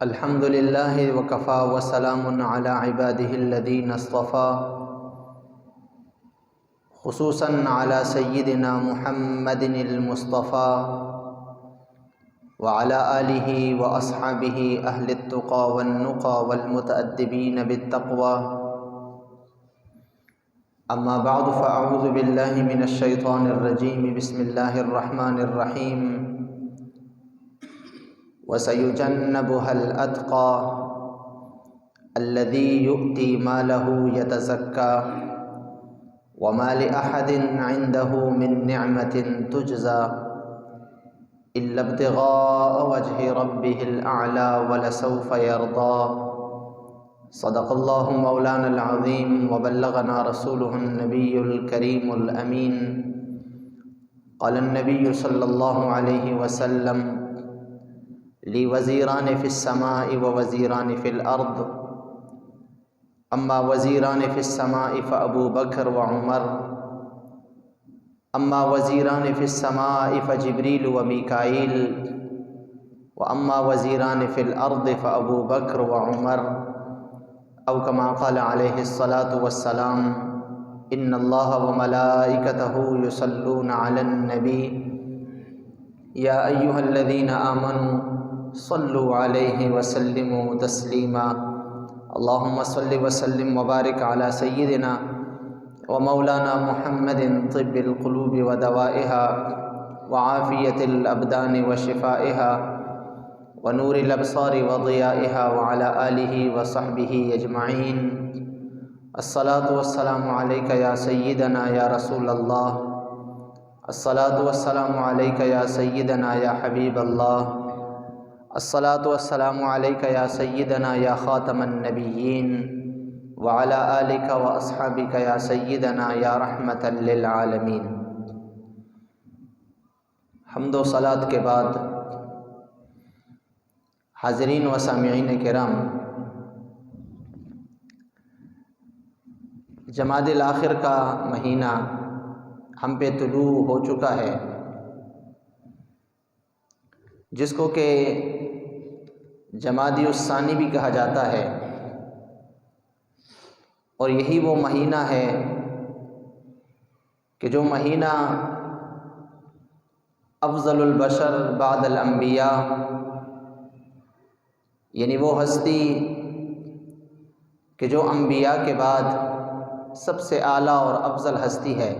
الحمد للہ وکفا وسلام علی عباده الذین اصطفى، خصوصاً علی سیدنا محمد المصطفى وعلى آلہ واصحابہ اہل التقى والنقى والمتأدبین بالتقوى. اما بعد فاعوذ باللہ من الشیطان الرجیم. بسم اللہ الرحمن الرحیم. وَسَيُجَنَّبُهَا الْأَتْقَى الَّذِي يُؤْتِي مَالَهُ يَتَزَكَّى وَمَا لِأَحَدٍ عِندَهُ مِن نِّعْمَةٍ تُجْزَى إِلَّا ابْتِغَاءَ وَجْهِ رَبِّهِ الْأَعْلَى وَلَسَوْفَ يَرْضَى. صدق اللہ مولانا العظیم وبلغنا رسولہ النبی الکریم الامین. قال النبی صلی اللہ علیہ وسلم: لی وزیران فی السماء ووزیران فی الارض، اما وزیران فی السماء فابو بکر وعمر، اما وزیران فی السماء فجبریل ومیکائیل، واما وزیران فی الارض فابو بکر وعمر، او کما قال علیہ الصلاۃ والسلام: ان اللہ وملائکتہ یصلون علی النبی یا ایہا الذین آمنوا صلوا علیہ وسلموا تسلیما. اللہم صل وسلم وبارک علی سیدنا ومولانا محمد طب القلوب ودوائها وعافیة الابدان وشفائها ونور الابصار وضیائها وعلى آلہ وصحبہ اجمعین. الصلاۃ والسلام علیک یا سیدنا یا رسول اللہ، الصلاۃ والسلام علیک یا سیدنا یا حبیب اللہ، الصلاۃ والسلام علیک یا سیدنا یا خاتم النبیین، وعلی آلک واصحابک یا سیدنا یا رحمۃ للعالمین. حمد و صلاۃ کے بعد حاضرین و سامعین کرام، جمادی الاخر کا مہینہ ہم پہ طلوع ہو چکا ہے، جس کو کہ جمادی الثانی بھی کہا جاتا ہے، اور یہی وہ مہینہ ہے کہ جو مہینہ افضل البشر بعد الانبیاء، یعنی وہ ہستی کہ جو انبیاء کے بعد سب سے اعلیٰ اور افضل ہستی ہے،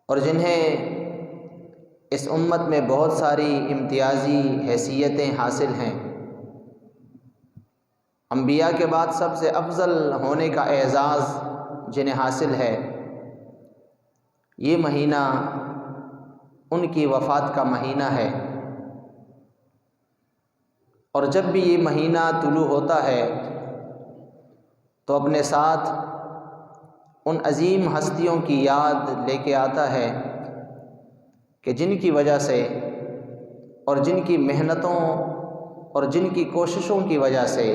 اور جنہیں اس امت میں بہت ساری امتیازی حیثیتیں حاصل ہیں. انبیاء کے بعد سب سے افضل ہونے کا اعزاز جنہیں حاصل ہے، یہ مہینہ ان کی وفات کا مہینہ ہے. اور جب بھی یہ مہینہ طلوع ہوتا ہے تو اپنے ساتھ ان عظیم ہستیوں کی یاد لے کے آتا ہے کہ جن کی وجہ سے اور جن کی محنتوں اور جن کی کوششوں کی وجہ سے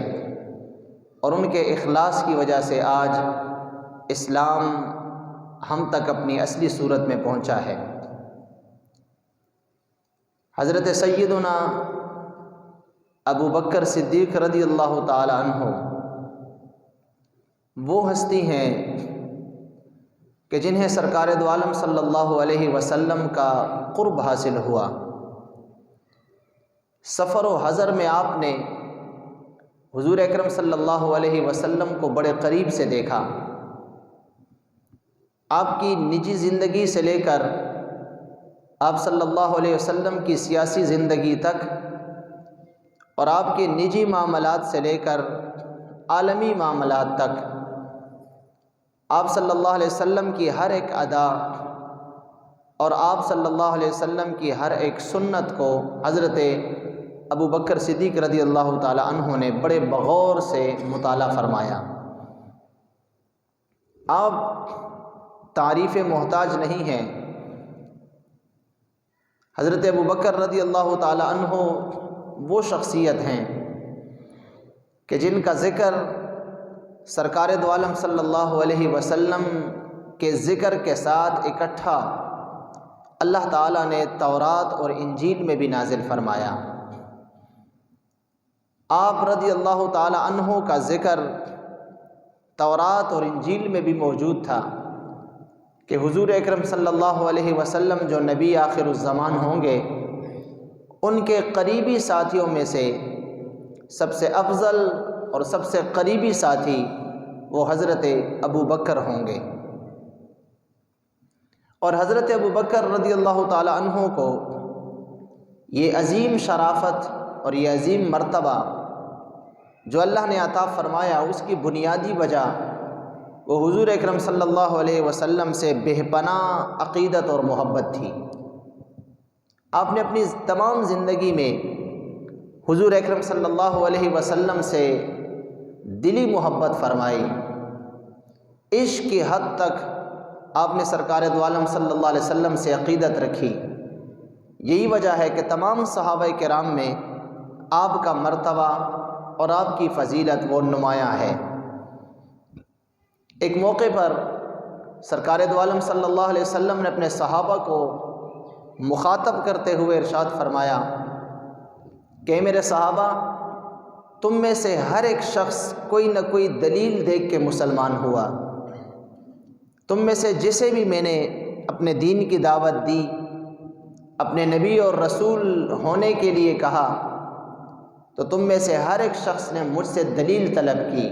اور ان کے اخلاص کی وجہ سے آج اسلام ہم تک اپنی اصلی صورت میں پہنچا ہے. حضرت سیدنا ابو بکر صدیق رضی اللہ تعالی عنہ وہ ہستی ہیں کہ جنہیں سرکار دو عالم صلی اللہ علیہ وسلم کا قرب حاصل ہوا. سفر و حضر میں آپ نے حضور اکرم صلی اللہ علیہ وسلم کو بڑے قریب سے دیکھا. آپ کی نجی زندگی سے لے کر آپ صلی اللہ علیہ وسلم کی سیاسی زندگی تک، اور آپ کے نجی معاملات سے لے کر عالمی معاملات تک، آپ صلی اللہ علیہ وسلم کی ہر ایک ادا اور آپ صلی اللہ علیہ وسلم کی ہر ایک سنت کو حضرت ابو بکر صدیق رضی اللہ تعالی عنہ نے بڑے بغور سے مطالعہ فرمایا. آپ تعریف محتاج نہیں ہیں. حضرت ابو بکر رضی اللہ تعالی عنہ وہ شخصیت ہیں کہ جن کا ذکر سرکار دو عالم صلی اللہ علیہ وسلم کے ذکر کے ساتھ اکٹھا اللہ تعالیٰ نے تورات اور انجیل میں بھی نازل فرمایا. آپ رضی اللہ تعالی عنہ کا ذکر تورات اور انجیل میں بھی موجود تھا کہ حضور اکرم صلی اللہ علیہ وسلم جو نبی آخر الزمان ہوں گے، ان کے قریبی ساتھیوں میں سے سب سے افضل اور سب سے قریبی ساتھی وہ حضرت ابو بکر ہوں گے۔ اور حضرت ابو بکر رضی اللہ تعالی عنہ کو یہ عظیم شرافت اور یہ عظیم مرتبہ جو اللہ نے عطا فرمایا، اس کی بنیادی وجہ وہ حضور اکرم صلی اللہ علیہ وسلم سے بے پناہ عقیدت اور محبت تھی۔ آپ نے اپنی تمام زندگی میں حضور اکرم صلی اللہ علیہ وسلم سے دلی محبت فرمائی، عشق کی حد تک آپ نے سرکار دو عالم صلی اللہ علیہ وسلم سے عقیدت رکھی۔ یہی وجہ ہے کہ تمام صحابہ کرام میں آپ کا مرتبہ اور آپ کی فضیلت وہ نمایاں ہے۔ ایک موقع پر سرکار دو عالم صلی اللہ علیہ وسلم نے اپنے صحابہ کو مخاطب کرتے ہوئے ارشاد فرمایا کہ میرے صحابہ، تم میں سے ہر ایک شخص کوئی نہ کوئی دلیل دیکھ کے مسلمان ہوا۔ تم میں سے جسے بھی میں نے اپنے دین کی دعوت دی، اپنے نبی اور رسول ہونے کے لیے کہا، تو تم میں سے ہر ایک شخص نے مجھ سے دلیل طلب کی،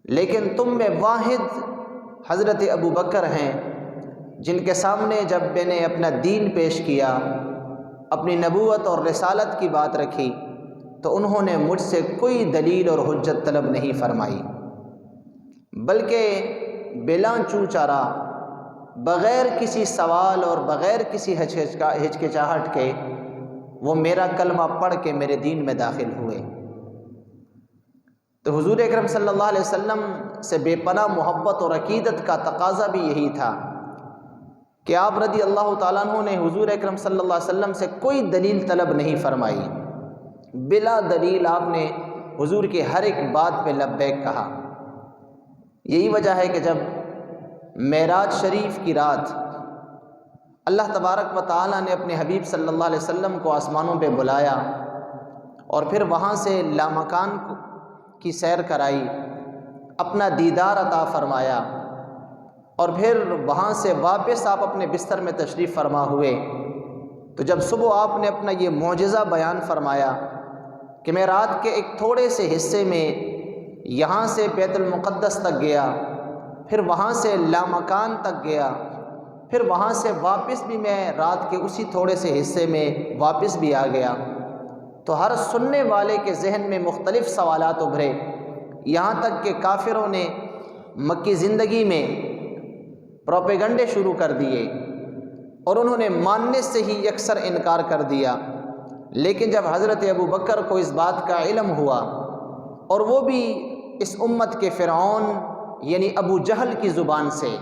لیکن تم میں واحد حضرت ابو بکر ہیں جن کے سامنے جب میں نے اپنا دین پیش کیا، اپنی نبوت اور رسالت کی بات رکھی، تو انہوں نے مجھ سے کوئی دلیل اور حجت طلب نہیں فرمائی، بلکہ بلا چوں چارہ، بغیر کسی سوال اور بغیر کسی ہچکچاہٹ کے وہ میرا کلمہ پڑھ کے میرے دین میں داخل ہوئے۔ تو حضور اکرم صلی اللہ علیہ وسلم سے بے پناہ محبت اور عقیدت کا تقاضا بھی یہی تھا کہ آپ رضی اللہ تعالیٰ عنہ نے حضور اکرم صلی اللہ علیہ وسلم سے کوئی دلیل طلب نہیں فرمائی، بلا دلیل آپ نے حضور کی ہر ایک بات پہ لبیک کہا۔ یہی وجہ ہے کہ جب معراج شریف کی رات اللہ تبارک و تعالیٰ نے اپنے حبیب صلی اللہ علیہ وسلم کو آسمانوں پہ بلایا اور پھر وہاں سے لامکان کی سیر کرائی، اپنا دیدار عطا فرمایا، اور پھر وہاں سے واپس آپ اپنے بستر میں تشریف فرما ہوئے، تو جب صبح آپ نے اپنا یہ معجزہ بیان فرمایا کہ میں رات کے ایک تھوڑے سے حصے میں یہاں سے بیت المقدس تک گیا، پھر وہاں سے لامکان تک گیا، پھر وہاں سے واپس بھی میں رات کے اسی تھوڑے سے حصے میں واپس بھی آ گیا، تو ہر سننے والے کے ذہن میں مختلف سوالات ابھرے، یہاں تک کہ کافروں نے مکی زندگی میں پروپیگنڈے شروع کر دیے اور انہوں نے ماننے سے ہی یکسر انکار کر دیا۔ لیکن جب حضرت ابو بکر کو اس بات کا علم ہوا، اور وہ بھی اس امت کے فرعون یعنی ابو جہل کی زبان سے،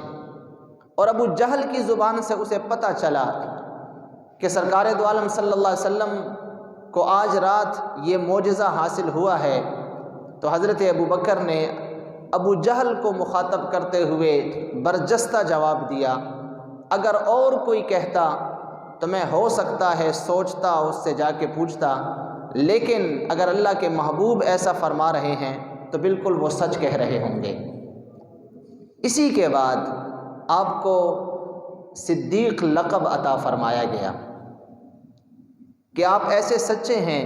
اور ابو جہل کی زبان سے اسے پتہ چلا کہ سرکار دو عالم صلی اللہ علیہ وسلم کو آج رات یہ معجزہ حاصل ہوا ہے، تو حضرت ابو بکر نے ابو جہل کو مخاطب کرتے ہوئے برجستہ جواب دیا، اگر اور کوئی کہتا تو میں ہو سکتا ہے سوچتا، اس سے جا کے پوچھتا، لیکن اگر اللہ کے محبوب ایسا فرما رہے ہیں تو بالکل وہ سچ کہہ رہے ہوں گے۔ اسی کے بعد آپ کو صدیق لقب عطا فرمایا گیا کہ آپ ایسے سچے ہیں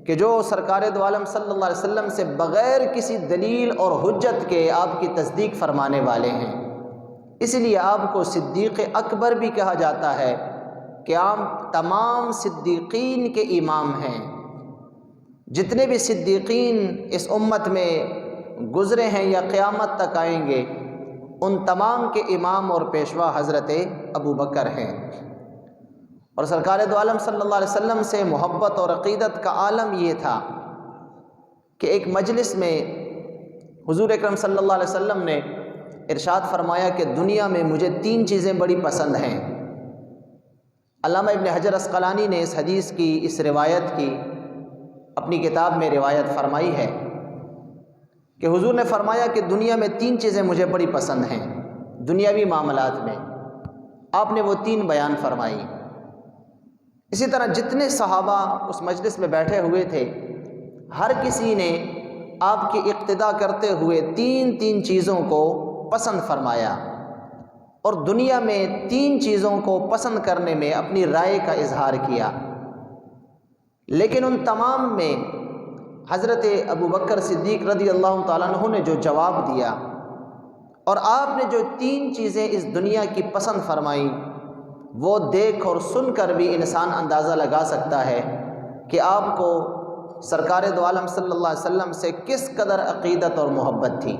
کہ جو سرکار دو عالم صلی اللہ علیہ وسلم سے بغیر کسی دلیل اور حجت کے آپ کی تصدیق فرمانے والے ہیں۔ اس لیے آپ کو صدیق اکبر بھی کہا جاتا ہے کہ آپ تمام صدیقین کے امام ہیں۔ جتنے بھی صدیقین اس امت میں گزرے ہیں یا قیامت تک آئیں گے، ان تمام کے امام اور پیشوا حضرت ابو بکر ہیں۔ اور سرکار دو عالم صلی اللہ علیہ وسلم سے محبت اور عقیدت کا عالم یہ تھا کہ ایک مجلس میں حضور اکرم صلی اللہ علیہ وسلم نے ارشاد فرمایا کہ دنیا میں مجھے 3 چیزیں بڑی پسند ہیں۔ علامہ ابن حجر عسقلانی نے اس حدیث کی، اس روایت کی اپنی کتاب میں روایت فرمائی ہے کہ حضور نے فرمایا کہ دنیا میں 3 چیزیں مجھے بڑی پسند ہیں، دنیاوی معاملات میں۔ آپ نے وہ 3 بیان فرمائی۔ اسی طرح جتنے صحابہ اس مجلس میں بیٹھے ہوئے تھے، ہر کسی نے آپ کی اقتدا کرتے ہوئے تین چیزوں کو پسند فرمایا، اور دنیا میں 3 چیزوں کو پسند کرنے میں اپنی رائے کا اظہار کیا، لیکن ان تمام میں حضرت ابوبکر صدیق رضی اللہ تعالیٰ عنہ نے جو جواب دیا اور آپ نے جو 3 چیزیں اس دنیا کی پسند فرمائیں، وہ دیکھ اور سن کر بھی انسان اندازہ لگا سکتا ہے کہ آپ کو سرکار دو عالم صلی اللہ علیہ وسلم سے کس قدر عقیدت اور محبت تھی۔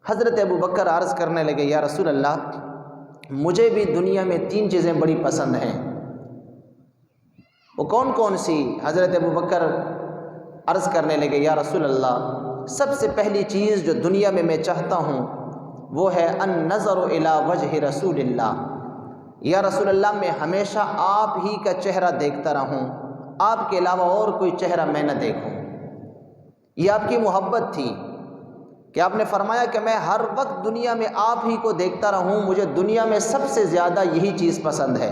حضرت ابوبکر عرض کرنے لگے، یا رسول اللہ، مجھے بھی دنیا میں 3 چیزیں بڑی پسند ہیں۔ وہ کون کون سی؟ حضرت ابوبکر عرض کرنے لگے، یا رسول اللہ، سب سے پہلی چیز جو دنیا میں میں چاہتا ہوں وہ ہے النظر الی وجہ رسول اللہ۔ یا رسول اللہ، میں ہمیشہ آپ ہی کا چہرہ دیکھتا رہوں، آپ کے علاوہ اور کوئی چہرہ میں نہ دیکھوں۔ یہ آپ کی محبت تھی کہ آپ نے فرمایا کہ میں ہر وقت دنیا میں آپ ہی کو دیکھتا رہوں، مجھے دنیا میں سب سے زیادہ یہی چیز پسند ہے۔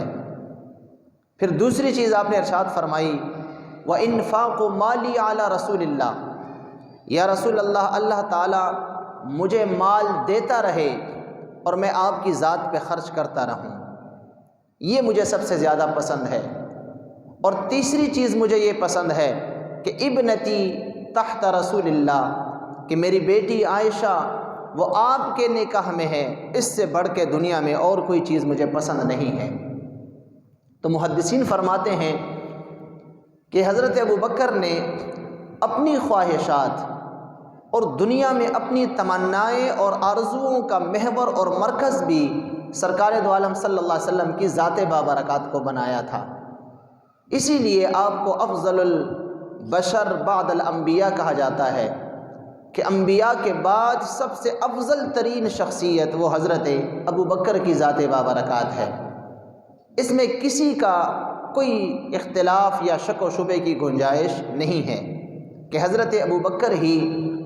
پھر دوسری چیز آپ نے ارشاد فرمائی، وَإِنفَاقُ مَالِي عَلَى رَسُولِ اللَّهِ۔ یا رسول اللہ، اللہ تعالیٰ مجھے مال دیتا رہے اور میں آپ کی ذات پہ خرچ کرتا رہوں، یہ مجھے سب سے زیادہ پسند ہے۔ اور تیسری چیز مجھے یہ پسند ہے کہ ابنتی تحت رسول اللہ، کہ میری بیٹی عائشہ وہ آپ کے نکاح میں ہے، اس سے بڑھ کے دنیا میں اور کوئی چیز مجھے پسند نہیں ہے۔ تو محدثین فرماتے ہیں کہ حضرت ابوبکر نے اپنی خواہشات اور دنیا میں اپنی تمنائیں اور آرزوؤں کا محور اور مرکز بھی سرکار دو عالم صلی اللہ علیہ وسلم کی ذات بابرکات کو بنایا تھا۔ اسی لیے آپ کو افضل البشر بعد الانبیاء کہا جاتا ہے کہ انبیاء کے بعد سب سے افضل ترین شخصیت وہ حضرت ابوبکر کی ذات بابرکات ہے۔ اس میں کسی کا کوئی اختلاف یا شک و شبے کی گنجائش نہیں ہے کہ حضرت ابوبکر ہی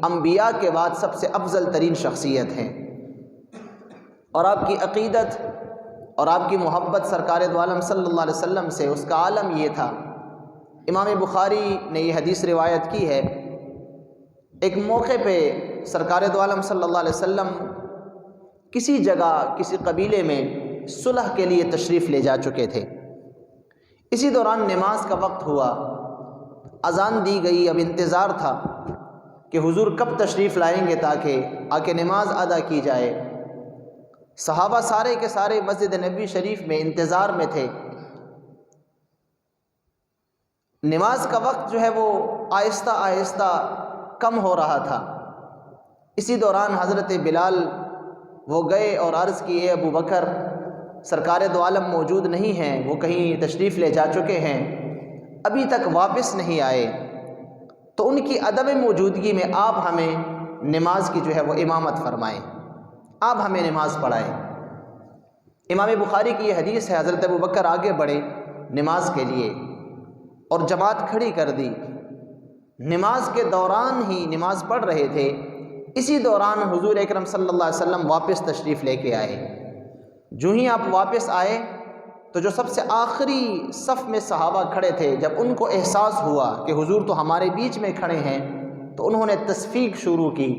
انبیاء کے بعد سب سے افضل ترین شخصیت ہیں۔ اور آپ کی عقیدت اور آپ کی محبت سرکار دو عالم صلی اللہ علیہ وسلم سے، اس کا عالم یہ تھا۔ امام بخاری نے یہ حدیث روایت کی ہے، ایک موقع پہ سرکار دو عالم صلی اللہ علیہ وسلم کسی جگہ کسی قبیلے میں صلح کے لیے تشریف لے جا چکے تھے۔ اسی دوران نماز کا وقت ہوا، اذان دی گئی، اب انتظار تھا کہ حضور کب تشریف لائیں گے تاکہ آ کے نماز ادا کی جائے۔ صحابہ سارے کے سارے مسجد نبوی شریف میں انتظار میں تھے۔ نماز کا وقت جو ہے وہ آہستہ آہستہ کم ہو رہا تھا۔ اسی دوران حضرت بلال وہ گئے اور عرض کی، اے ابو بکر، سرکار دو عالم موجود نہیں ہیں، وہ کہیں تشریف لے جا چکے ہیں، ابھی تک واپس نہیں آئے، تو ان کی عدم موجودگی میں آپ ہمیں نماز کی جو ہے وہ امامت فرمائیں، آپ ہمیں نماز پڑھائیں۔ امام بخاری کی یہ حدیث ہے، حضرت ابوبکر آگے بڑھے نماز کے لیے اور جماعت کھڑی کر دی۔ نماز کے دوران ہی نماز پڑھ رہے تھے، اسی دوران حضور اکرم صلی اللہ علیہ وسلم واپس تشریف لے کے آئے۔ جو ہی آپ واپس آئے تو جو سب سے آخری صف میں صحابہ کھڑے تھے، جب ان کو احساس ہوا کہ حضور تو ہمارے بیچ میں کھڑے ہیں، تو انہوں نے تصفیق شروع کی۔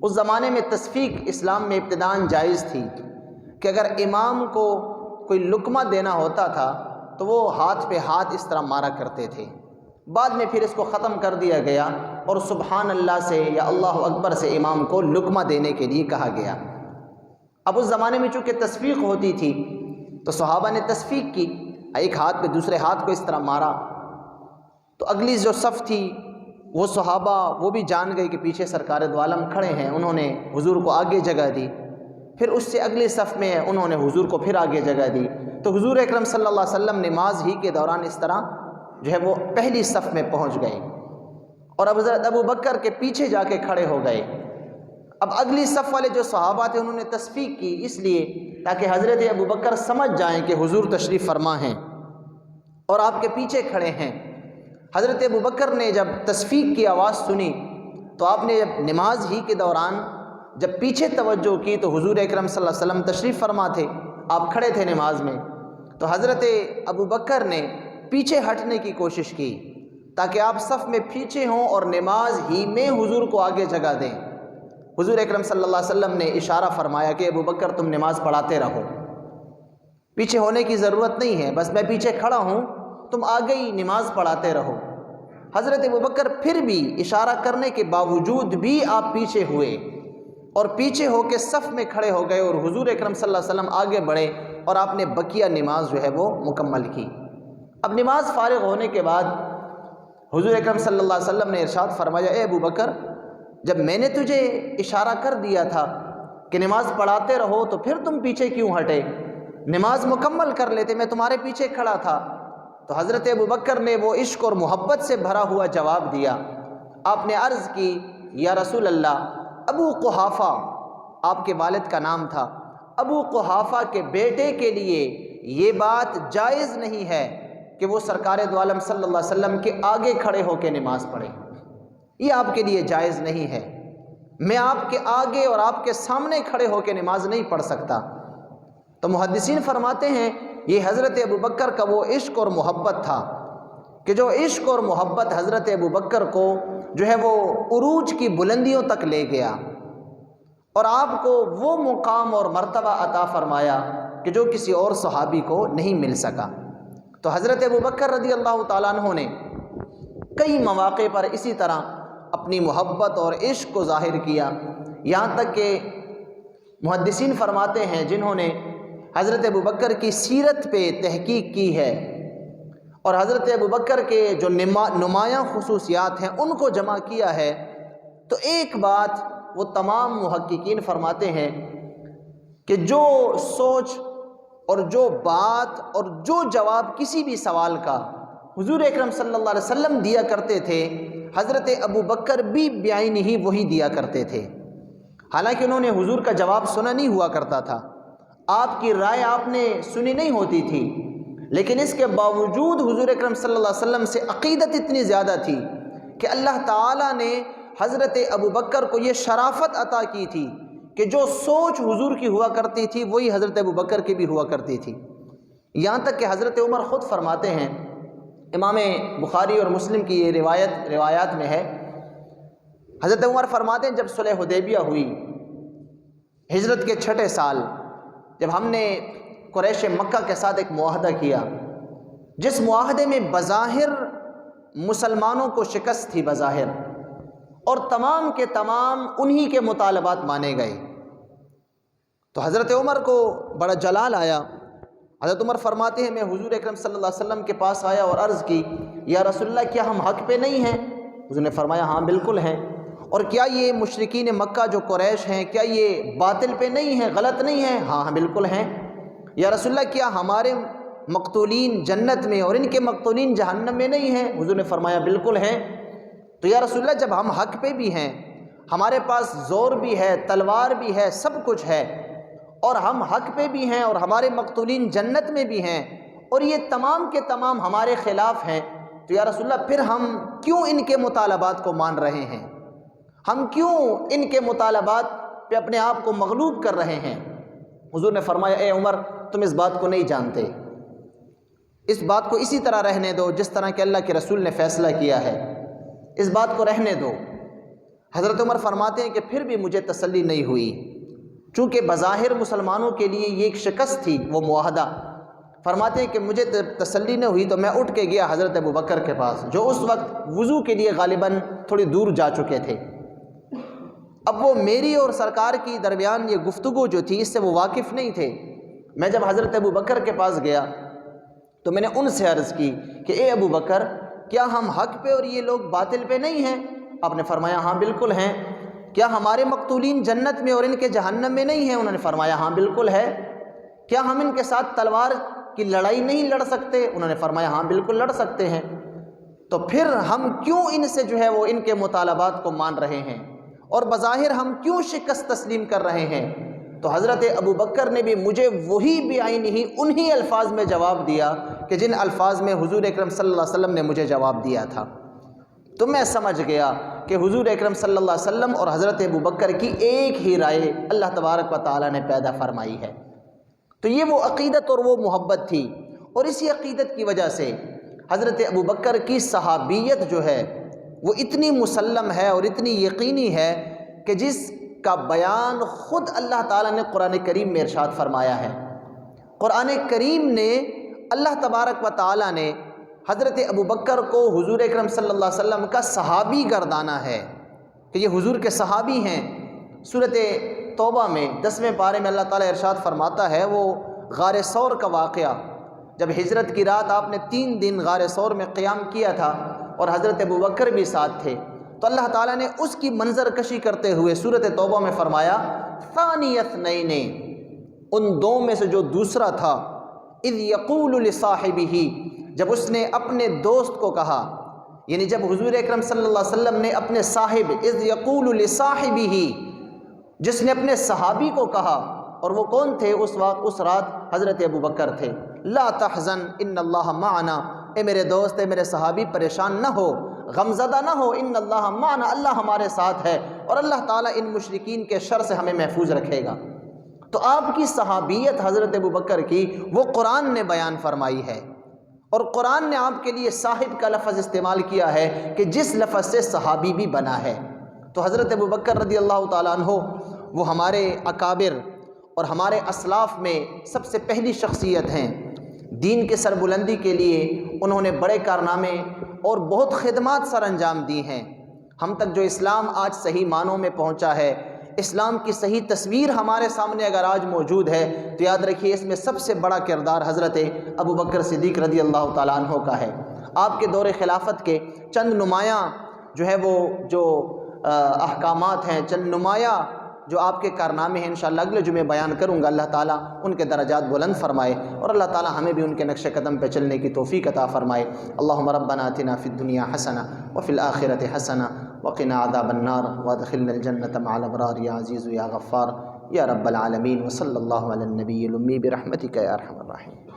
اس زمانے میں تصفیق اسلام میں ابتداً جائز تھی کہ اگر امام کو کوئی لقمہ دینا ہوتا تھا تو وہ ہاتھ پہ ہاتھ اس طرح مارا کرتے تھے۔ بعد میں پھر اس کو ختم کر دیا گیا اور سبحان اللہ سے یا اللہ اکبر سے امام کو لقمہ دینے کے لیے کہا گیا۔ اب اس زمانے میں چونکہ تصفیق ہوتی تھی تو صحابہ نے تصفیق کی، ایک ہاتھ پہ دوسرے ہاتھ کو اس طرح مارا، تو اگلی جو صف تھی وہ صحابہ وہ بھی جان گئے کہ پیچھے سرکار دو عالم کھڑے ہیں، انہوں نے حضور کو آگے جگہ دی۔ پھر اس سے اگلی صف میں انہوں نے حضور کو پھر آگے جگہ دی، تو حضور اکرم صلی اللہ علیہ وسلم نماز ہی کے دوران اس طرح جو ہے وہ پہلی صف میں پہنچ گئے اور اب حضرت ابو بکر کے پیچھے جا کے کھڑے ہو گئے۔ اب اگلی صف والے جو صحابہ تھے انہوں نے تصفیق کی، اس لیے تاکہ حضرت ابو بکر سمجھ جائیں کہ حضور تشریف فرما ہیں اور آپ کے پیچھے کھڑے ہیں۔ حضرت ابو بکر نے جب تصفیق کی آواز سنی تو آپ نے جب نماز ہی کے دوران جب پیچھے توجہ کی تو حضور اکرم صلی اللہ علیہ وسلم تشریف فرما تھے، آپ کھڑے تھے نماز میں، تو حضرت ابو بکر نے پیچھے ہٹنے کی کوشش کی تاکہ آپ صف میں پیچھے ہوں اور نماز ہی میں حضور کو آگے جگہ دیں۔ حضور اکرم صلی اللہ علیہ وسلم نے اشارہ فرمایا کہ ابو بکر تم نماز پڑھاتے رہو، پیچھے ہونے کی ضرورت نہیں ہے، بس میں پیچھے کھڑا ہوں، تم آگے ہی نماز پڑھاتے رہو۔ حضرت ابو بکر پھر بھی اشارہ کرنے کے باوجود بھی آپ پیچھے ہوئے اور پیچھے ہو کے صف میں کھڑے ہو گئے، اور حضور اکرم صلی اللہ علیہ وسلم آگے بڑھے اور آپ نے بقیہ نماز جو ہے وہ مکمل کی۔ اب نماز فارغ ہونے کے بعد حضور اکرم صلی اللہ علیہ وسلم نے ارشاد فرمایا، اے ابو بکر، جب میں نے تجھے اشارہ کر دیا تھا کہ نماز پڑھاتے رہو تو پھر تم پیچھے کیوں ہٹے؟ نماز مکمل کر لیتے، میں تمہارے پیچھے کھڑا تھا۔ تو حضرت ابو بکر نے وہ عشق اور محبت سے بھرا ہوا جواب دیا۔ آپ نے عرض کی، یا رسول اللہ، ابو قحافہ آپ کے والد کا نام تھا، ابو قحافہ کے بیٹے کے لیے یہ بات جائز نہیں ہے کہ وہ سرکار دو عالم صلی اللہ علیہ وسلم کے آگے کھڑے ہو کے نماز پڑھے، یہ آپ کے لیے جائز نہیں ہے، میں آپ کے آگے اور آپ کے سامنے کھڑے ہو کے نماز نہیں پڑھ سکتا۔ تو محدثین فرماتے ہیں یہ حضرت ابو بکر کا وہ عشق اور محبت تھا کہ جو عشق اور محبت حضرت ابو بکر کو جو ہے وہ عروج کی بلندیوں تک لے گیا اور آپ کو وہ مقام اور مرتبہ عطا فرمایا کہ جو کسی اور صحابی کو نہیں مل سکا۔ تو حضرت ابو بکر رضی اللہ تعالیٰ عنہ نے کئی مواقع پر اسی طرح اپنی محبت اور عشق کو ظاہر کیا، یہاں تک کہ محدثین فرماتے ہیں جنہوں نے حضرت ابو بکر کی سیرت پہ تحقیق کی ہے اور حضرت ابو بکر کے جو نمایاں خصوصیات ہیں ان کو جمع کیا ہے، تو ایک بات وہ تمام محققین فرماتے ہیں کہ جو سوچ اور جو بات اور جو جواب کسی بھی سوال کا حضور اکرم صلی اللہ علیہ وسلم دیا کرتے تھے، حضرت ابو بکر بھی بعین ہی وہی دیا کرتے تھے۔ حالانکہ انہوں نے حضور کا جواب سنا نہیں ہوا کرتا تھا، آپ کی رائے آپ نے سنی نہیں ہوتی تھی، لیکن اس کے باوجود حضور اکرم صلی اللہ علیہ وسلم سے عقیدت اتنی زیادہ تھی کہ اللہ تعالیٰ نے حضرت ابو بکر کو یہ شرافت عطا کی تھی کہ جو سوچ حضور کی ہوا کرتی تھی وہی حضرت ابو بکر کی بھی ہوا کرتی تھی۔ یہاں تک کہ حضرت عمر خود فرماتے ہیں، امام بخاری اور مسلم کی یہ روایات میں ہے، حضرت عمر فرماتے ہیں جب صلح حدیبیہ ہوئی ہجرت کے 6 سال، جب ہم نے قریش مکہ کے ساتھ ایک معاہدہ کیا، جس معاہدے میں بظاہر مسلمانوں کو شکست تھی بظاہر، اور تمام کے تمام انہی کے مطالبات مانے گئے، تو حضرت عمر کو بڑا جلال آیا۔ حضرت عمر فرماتے ہیں میں حضور اکرم صلی اللہ علیہ وسلم کے پاس آیا اور عرض کی، یا رسول اللہ کیا ہم حق پہ نہیں ہیں؟ حضور نے فرمایا ہاں بالکل ہیں۔ اور کیا یہ مشرکین مکہ جو قریش ہیں کیا یہ باطل پہ نہیں ہیں، غلط نہیں ہیں؟ ہاں ہاں بالکل ہیں۔ یا رسول اللہ کیا ہمارے مقتولین جنت میں اور ان کے مقتولین جہنم میں نہیں ہیں؟ حضور نے فرمایا بالکل ہیں۔ تو یا رسول اللہ جب ہم حق پہ بھی ہیں، ہمارے پاس زور بھی ہے، تلوار بھی ہے، سب کچھ ہے، اور ہم حق پہ بھی ہیں اور ہمارے مقتولین جنت میں بھی ہیں، اور یہ تمام کے تمام ہمارے خلاف ہیں، تو یا رسول اللہ پھر ہم کیوں ان کے مطالبات کو مان رہے ہیں؟ ہم کیوں ان کے مطالبات پہ اپنے آپ کو مغلوب کر رہے ہیں؟ حضور نے فرمایا اے عمر تم اس بات کو نہیں جانتے، اس بات کو اسی طرح رہنے دو جس طرح کہ اللہ کے رسول نے فیصلہ کیا ہے، اس بات کو رہنے دو۔ حضرت عمر فرماتے ہیں کہ پھر بھی مجھے تسلی نہیں ہوئی، چونکہ بظاہر مسلمانوں کے لیے یہ ایک شکست تھی وہ معاہدہ۔ فرماتے ہیں کہ مجھے تسلی نہ ہوئی تو میں اٹھ کے گیا حضرت ابو بکر کے پاس، جو اس وقت وضو کے لیے غالباً تھوڑی دور جا چکے تھے۔ اب وہ میری اور سرکار کی درمیان یہ گفتگو جو تھی اس سے وہ واقف نہیں تھے۔ میں جب حضرت ابو بکر کے پاس گیا تو میں نے ان سے عرض کی کہ اے ابو بکر کیا ہم حق پہ اور یہ لوگ باطل پہ نہیں ہیں؟ آپ نے فرمایا ہاں بالکل ہیں۔ کیا ہمارے مقتولین جنت میں اور ان کے جہنم میں نہیں ہیں؟ انہوں نے فرمایا ہاں بالکل ہے۔ کیا ہم ان کے ساتھ تلوار کی لڑائی نہیں لڑ سکتے؟ انہوں نے فرمایا ہاں بالکل لڑ سکتے ہیں۔ تو پھر ہم کیوں ان سے جو ہے وہ ان کے مطالبات کو مان رہے ہیں اور بظاہر ہم کیوں شکست تسلیم کر رہے ہیں؟ تو حضرت ابو بکر نے بھی مجھے وہی بعین ہی انہی الفاظ میں جواب دیا کہ جن الفاظ میں حضور اکرم صلی اللہ علیہ وسلم نے مجھے جواب دیا تھا۔ تو میں سمجھ گیا کہ حضور اکرم صلی اللہ علیہ وسلم اور حضرت ابو بکر کی ایک ہی رائے اللہ تبارک و تعالیٰ نے پیدا فرمائی ہے۔ تو یہ وہ عقیدت اور وہ محبت تھی، اور اسی عقیدت کی وجہ سے حضرت ابو بکر کی صحابیت جو ہے وہ اتنی مسلم ہے اور اتنی یقینی ہے کہ جس کا بیان خود اللہ تعالیٰ نے قرآن کریم میں ارشاد فرمایا ہے۔ قرآن کریم نے اللہ تبارک و تعالیٰ نے حضرت ابو بکر کو حضور اکرم صلی اللہ علیہ وسلم کا صحابی گردانا ہے کہ یہ حضور کے صحابی ہیں۔ سورۃ توبہ میں 10ویں پارے میں اللہ تعالیٰ ارشاد فرماتا ہے، وہ غار ثور کا واقعہ، جب ہجرت کی رات آپ نے 3 دن غار ثور میں قیام کیا تھا اور حضرت ابو بکر بھی ساتھ تھے، تو اللہ تعالیٰ نے اس کی منظر کشی کرتے ہوئے سورۃ توبہ میں فرمایا ثانی اثنین، ان دو میں سے جو دوسرا تھا، اذ یقول لصاحبہ، جب اس نے اپنے دوست کو کہا، یعنی جب حضور اکرم صلی اللہ علیہ وسلم نے اپنے صاحب، اذ یقول لصاحبہ، جس نے اپنے صحابی کو کہا، اور وہ کون تھے اس وقت؟ اس رات حضرت ابو بکر تھے، لا تحزن ان اللہ معنا، اے میرے دوست، اے میرے صحابی، پریشان نہ ہو، غمزدہ نہ ہو، ان اللہ معنا، اللہ ہمارے ساتھ ہے، اور اللہ تعالیٰ ان مشرکین کے شر سے ہمیں محفوظ رکھے گا۔ تو آپ کی صحابیت حضرت ابو بکر کی وہ قرآن نے بیان فرمائی ہے، اور قرآن نے آپ کے لیے صاحب کا لفظ استعمال کیا ہے کہ جس لفظ سے صحابی بھی بنا ہے۔ تو حضرت ابو بکر رضی اللہ تعالیٰ عنہ وہ ہمارے اکابر اور ہمارے اسلاف میں سب سے پہلی شخصیت ہیں۔ دین کے سربلندی کے لیے انہوں نے بڑے کارنامے اور بہت خدمات سر انجام دی ہیں۔ ہم تک جو اسلام آج صحیح معنوں میں پہنچا ہے، اسلام کی صحیح تصویر ہمارے سامنے اگر آج موجود ہے تو یاد رکھیے اس میں سب سے بڑا کردار حضرت ابو بکر صدیق رضی اللہ تعالیٰ عنہ کا ہے۔ آپ کے دور خلافت کے چند نمایاں جو ہے وہ جو احکامات ہیں، چند نمایاں جو آپ کے کارنامے ہیں، انشاءاللہ اگلے جمعے بیان کروں گا۔ اللہ تعالیٰ ان کے درجات بلند فرمائے، اور اللہ تعالیٰ ہمیں بھی ان کے نقش قدم پہ چلنے کی توفیق عطا فرمائے۔ اللہم ربنا آتنا فی الدنیا حسنہ وفی الآخرۃ حسنہ وقنا عذاب النار وادخلنا الجنۃ مع الابرار یا عزیز یا غفار یا رب العالمین، وصلی اللہ علی النبی الامی برحمتک یا ارحم الراحمین۔